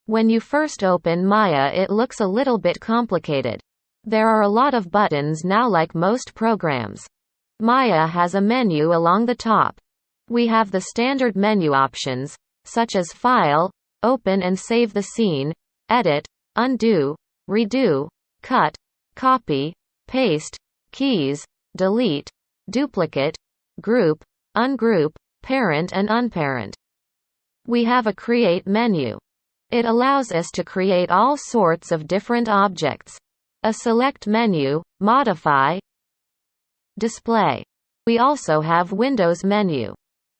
When you first open Maya, it looks a little bit complicated. There are a lot of buttons now, like most programs. Maya has a menu along the top. We have the standard menu options, such as File, Open and save the scene, Edit, Undo, Redo, Cut, Copy, Paste, Keys, Delete, Duplicate, Group, Ungroup, Parent and Unparent. We have a Create menu. It allows us to create all sorts of different objects. A Select menu, Modify, Display. We also have Windows menu,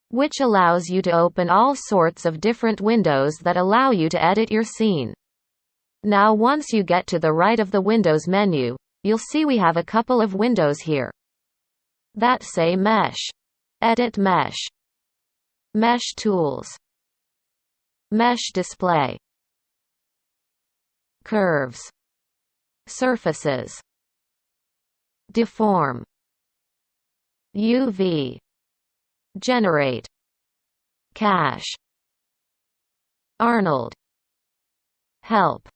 which allows you to open all sorts of different windows that allow you to edit your scene. Now once you get to the right of the Windows menu, you'll see we have a couple of windows here that say Mesh, Edit Mesh, Mesh Tools, Mesh Display, Curves, Surfaces, Deform, UV, Generate, Cache, Arnold, Help.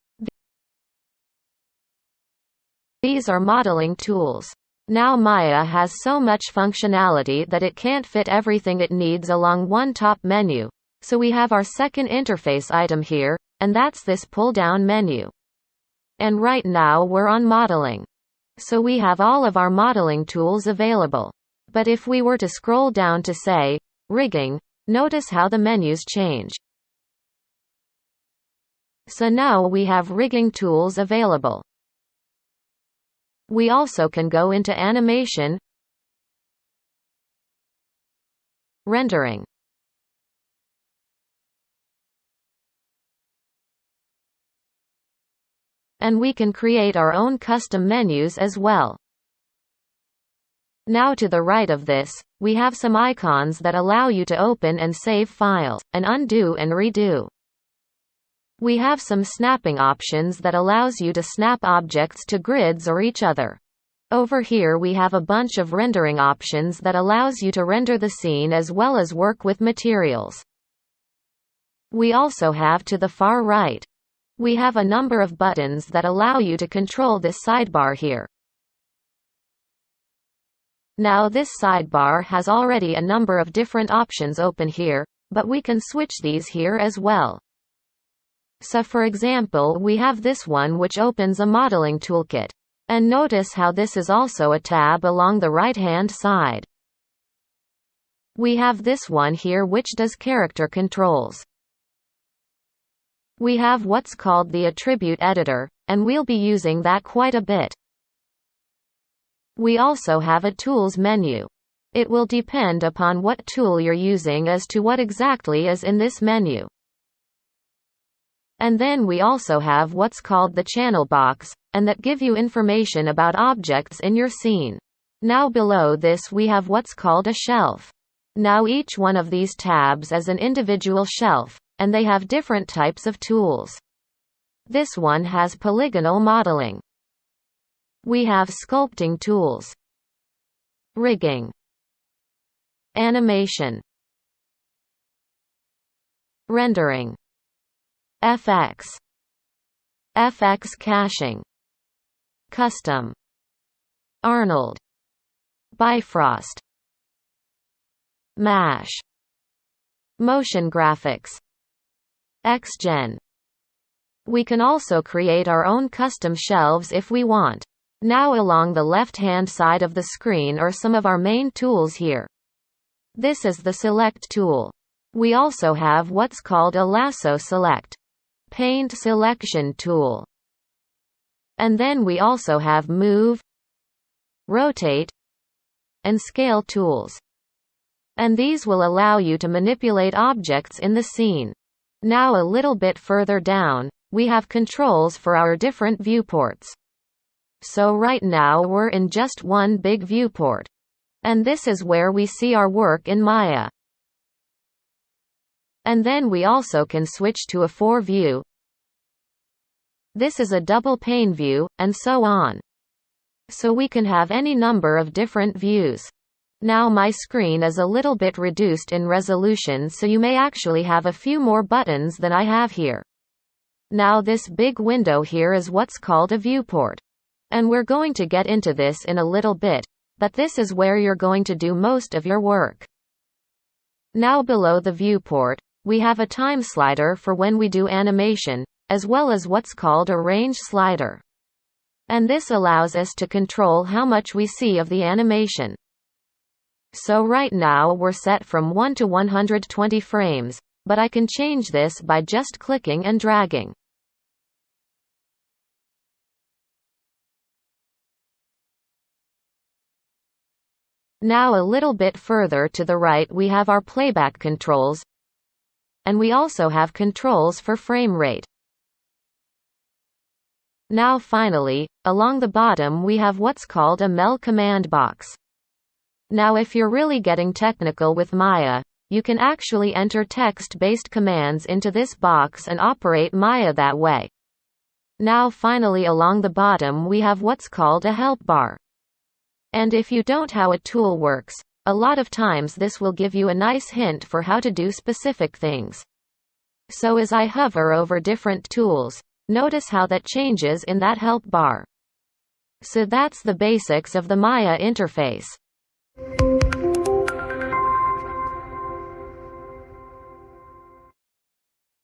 These are modeling tools. Now Maya has so much functionality that it can't fit everything it needs along one top menu, so we have our second interface item here, and that's this pull-down menu. And right now we're on modeling. So we have all of our modeling tools available. But if we were to scroll down to say, Rigging, notice how the menus change. So now we have rigging tools available. We also can go into Animation, Rendering, and we can create our own custom menus as well. Now to the right of this, we have some icons that allow you to open and save files, and undo and redo. We have some snapping options that allows you to snap objects to grids or each other. Over here we have a bunch of rendering options that allows you to render the scene as well as work with materials. We also have to the far right. We have a number of buttons that allow you to control this sidebar here. Now this sidebar has already a number of different options open here, but we can switch these here as well. So for example, we have this one which opens a modeling toolkit. And notice how this is also a tab along the right-hand side. We have this one here which does character controls. We have what's called the attribute editor, and we'll be using that quite a bit. We also have a tools menu. It will depend upon what tool you're using as to what exactly is in this menu. And then we also have what's called the channel box, and that give you information about objects in your scene. Now below this we have what's called a shelf. Now each one of these tabs is an individual shelf, and they have different types of tools. This one has polygonal modeling. We have sculpting tools, rigging, animation, rendering, FX, FX caching, custom, Arnold, Bifrost, Mash, motion graphics, XGen. We can also create our own custom shelves if we want. Now along the left-hand side of the screen are some of our main tools here. This is the Select tool. We also have what's called a Lasso Select, Paint Selection tool. And then we also have Move, Rotate, and Scale tools. And these will allow you to manipulate objects in the scene. Now a little bit further down, we have controls for our different viewports. So right now we're in just one big viewport. And this is where we see our work in Maya. And then we also can switch to a 4-view. This is a double pane view, and so on. So we can have any number of different views. Now my screen is a little bit reduced in resolution, so you may actually have a few more buttons than I have here. Now this big window here is what's called a viewport. And we're going to get into this in a little bit, but this is where you're going to do most of your work. Now below the viewport, we have a time slider for when we do animation, as well as what's called a range slider. And this allows us to control how much we see of the animation. So right now we're set from 1 to 120 frames, but I can change this by just clicking and dragging. Now a little bit further to the right we have our playback controls, and we also have controls for frame rate. Now finally, along the bottom we have what's called a MEL command box. Now if you're really getting technical with Maya, you can actually enter text-based commands into this box and operate Maya that way. Now finally along the bottom we have what's called a help bar. And if you don't know how a tool works, a lot of times this will give you a nice hint for how to do specific things. So as I hover over different tools, notice how that changes in that help bar. So that's the basics of the Maya interface.